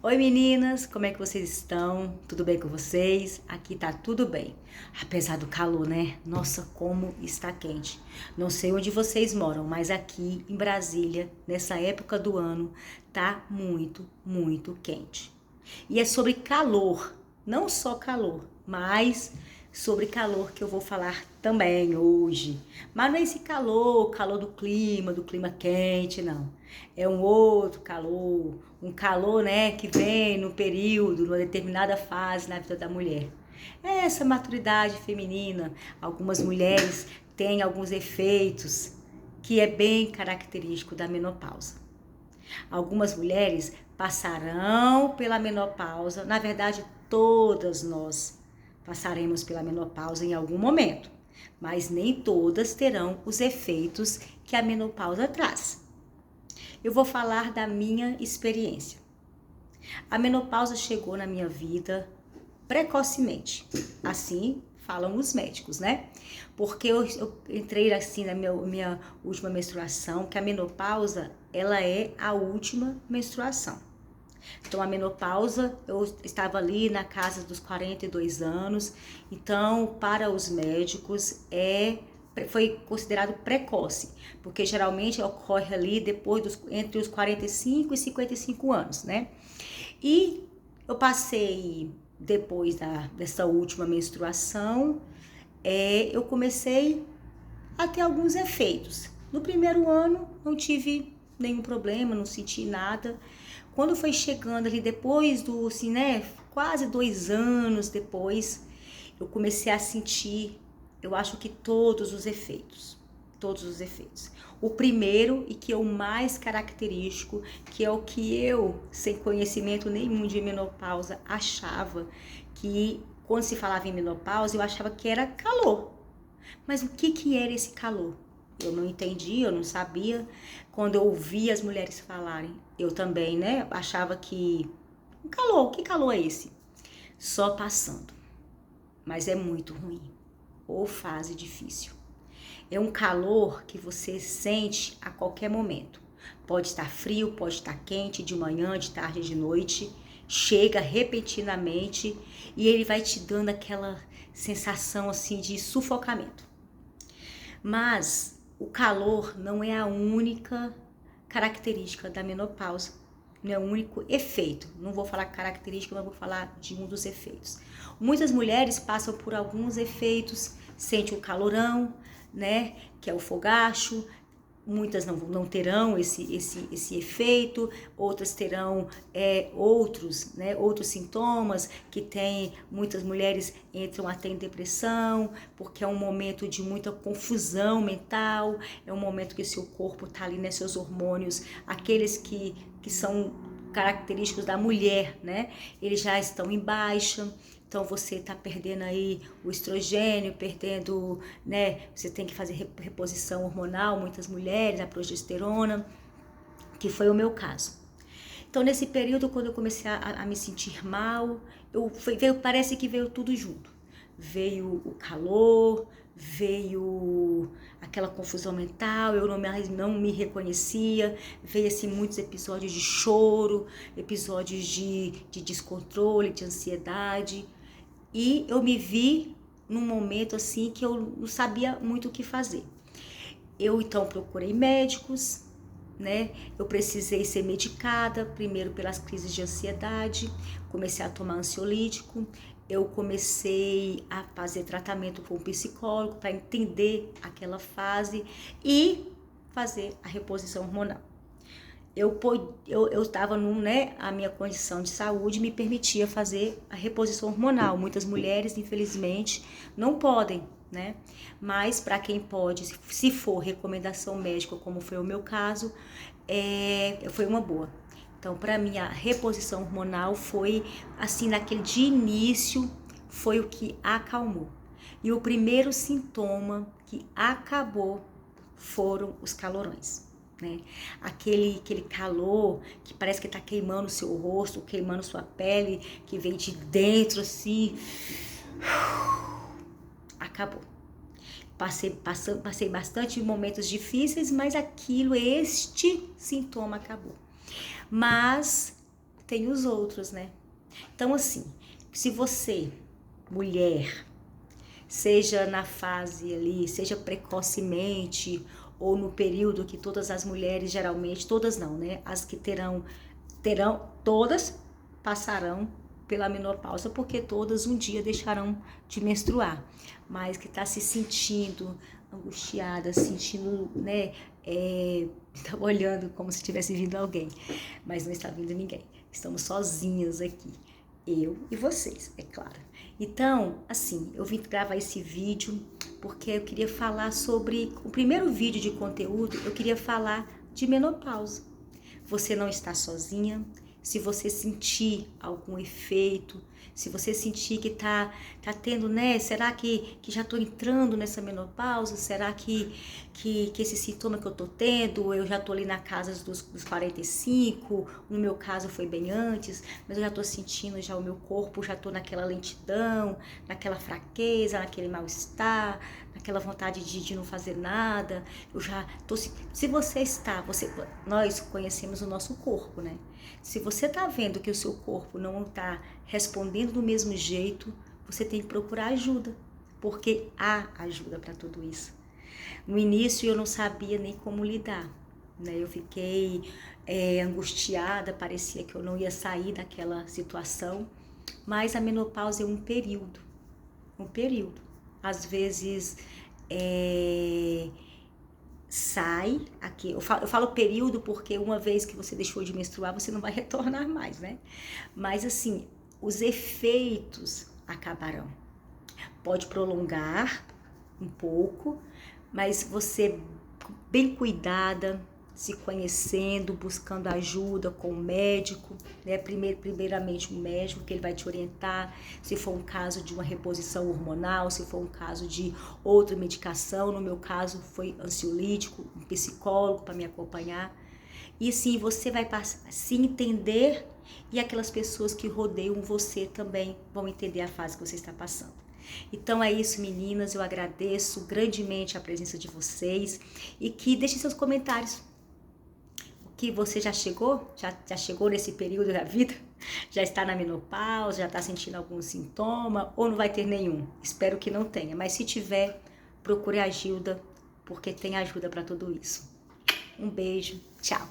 Oi meninas, como é que vocês estão? Tudo bem com vocês? Aqui tá tudo bem. Apesar do calor, né? Nossa, como está quente. Não sei onde vocês moram, mas aqui em Brasília, nessa época do ano, tá muito quente. E é sobre calor, não só calor, mas sobre calor que eu vou falar também hoje. Mas não é esse calor, calor do clima quente, não. É um outro calor, um calor, né, que vem no período, numa determinada fase na vida da mulher. É essa maturidade feminina. Algumas mulheres têm alguns efeitos que é bem característico da menopausa. Algumas mulheres passarão pela menopausa, na verdade, todas nós passaremos pela menopausa em algum momento, mas nem todas terão os efeitos que a menopausa traz. Eu vou falar da minha experiência. A menopausa chegou na minha vida precocemente, assim falam os médicos, né? Porque eu entrei assim na minha última menstruação, que a menopausa, ela é a última menstruação. Então, a menopausa, eu estava ali na casa dos 42 anos, então, para os médicos, foi considerado precoce, porque geralmente ocorre ali entre os 45 e 55 anos, né? E eu passei, depois dessa última menstruação, eu comecei a ter alguns efeitos. No primeiro ano, não tive nenhum problema, não senti nada. Quando foi chegando ali depois assim, né, quase 2 anos depois, eu comecei a sentir, eu acho que todos os efeitos. Todos os efeitos. O primeiro, e que é o mais característico, que é o que eu, sem conhecimento nenhum de menopausa, achava que, quando se falava em menopausa, eu achava que era calor. Mas o que era esse calor? Eu não entendi, eu não sabia. Quando eu ouvia as mulheres falarem, eu também, né, achava que que calor é esse? Só passando. Mas é muito ruim. Ou fase difícil. É um calor que você sente a qualquer momento. Pode estar frio, pode estar quente, de manhã, de tarde, de noite. Chega repentinamente e ele vai te dando aquela sensação assim de sufocamento. Mas o calor não é a única característica da menopausa, não é o único efeito. Não vou falar característica, mas vou falar de um dos efeitos. Muitas mulheres passam por alguns efeitos, sentem o calorão, né, que é o fogacho. Muitas não terão esse efeito, outras terão outros sintomas, que tem, muitas mulheres entram até em depressão, porque é um momento de muita confusão mental, é um momento que seu corpo está ali, né, seus hormônios, aqueles que são característicos da mulher, né, eles já estão em baixa. Então você está perdendo aí o estrogênio, perdendo, né? Você tem que fazer reposição hormonal, muitas mulheres, a progesterona, que foi o meu caso. Então nesse período, quando eu comecei a me sentir mal, parece que veio tudo junto. Veio o calor, veio aquela confusão mental, eu não me reconhecia, veio assim muitos episódios de choro, episódios de descontrole, de ansiedade. E eu me vi num momento assim que eu não sabia muito o que fazer. Eu então procurei médicos, né? Eu precisei ser medicada, primeiro pelas crises de ansiedade, comecei a tomar ansiolítico, eu comecei a fazer tratamento com um psicólogo para entender aquela fase e fazer a reposição hormonal. Eu estava né, a minha condição de saúde me permitia fazer a reposição hormonal. Muitas mulheres, infelizmente, não podem, né? Mas para quem pode, se for recomendação médica, como foi o meu caso, foi uma boa. Então, para mim, a reposição hormonal foi, assim, naquele de início, foi o que acalmou. E o primeiro sintoma que acabou foram os calorões. Né? Aquele calor que parece que está queimando o seu rosto, queimando sua pele, que vem de dentro assim. Acabou. Passei bastante momentos difíceis, mas este sintoma acabou. Mas tem os outros, né? Então, assim, se você, mulher, seja na fase ali, seja precocemente ou no período que todas as mulheres, geralmente, todas não, né? As que terão, todas passarão pela menopausa, porque todas um dia deixarão de menstruar, mas que está se sentindo angustiada, sentindo, né, tá olhando como se tivesse vindo alguém, mas não está vindo ninguém. Estamos sozinhas aqui, eu e vocês, é claro. Então, assim, eu vim gravar esse vídeo porque eu queria falar sobre o primeiro vídeo de conteúdo. Eu queria falar de menopausa. Você não está sozinha. Se você sentir algum efeito, se você sentir que tá tendo, né? Será que já tô entrando nessa menopausa? Será que esse sintoma que eu tô tendo, eu já tô ali na casa dos 45, no meu caso foi bem antes, mas eu já tô sentindo já o meu corpo, já tô naquela lentidão, naquela fraqueza, naquele mal-estar, naquela vontade de não fazer nada. Eu já tô, se você está, nós conhecemos o nosso corpo, né? Se você tá vendo que o seu corpo não tá respondendo do mesmo jeito, você tem que procurar ajuda, porque há ajuda para tudo isso. No início eu não sabia nem como lidar, né? Eu fiquei angustiada, parecia que eu não ia sair daquela situação, mas a menopausa é um período. Às vezes sai aqui, eu falo período porque uma vez que você deixou de menstruar, você não vai retornar mais, né? Mas assim, os efeitos acabarão. Pode prolongar um pouco, mas você bem cuidada, se conhecendo, buscando ajuda com o médico, né? Primeiramente um médico, que ele vai te orientar, se for um caso de uma reposição hormonal, se for um caso de outra medicação. No meu caso foi ansiolítico, um psicólogo para me acompanhar. E sim, você vai se entender, e aquelas pessoas que rodeiam você também vão entender a fase que você está passando. Então é isso, meninas, eu agradeço grandemente a presença de vocês, e que deixem seus comentários. Que você já chegou nesse período da vida, já está na menopausa, já está sentindo algum sintoma, ou não vai ter nenhum. Espero que não tenha, mas se tiver, procure ajuda, porque tem ajuda para tudo isso. Um beijo, tchau!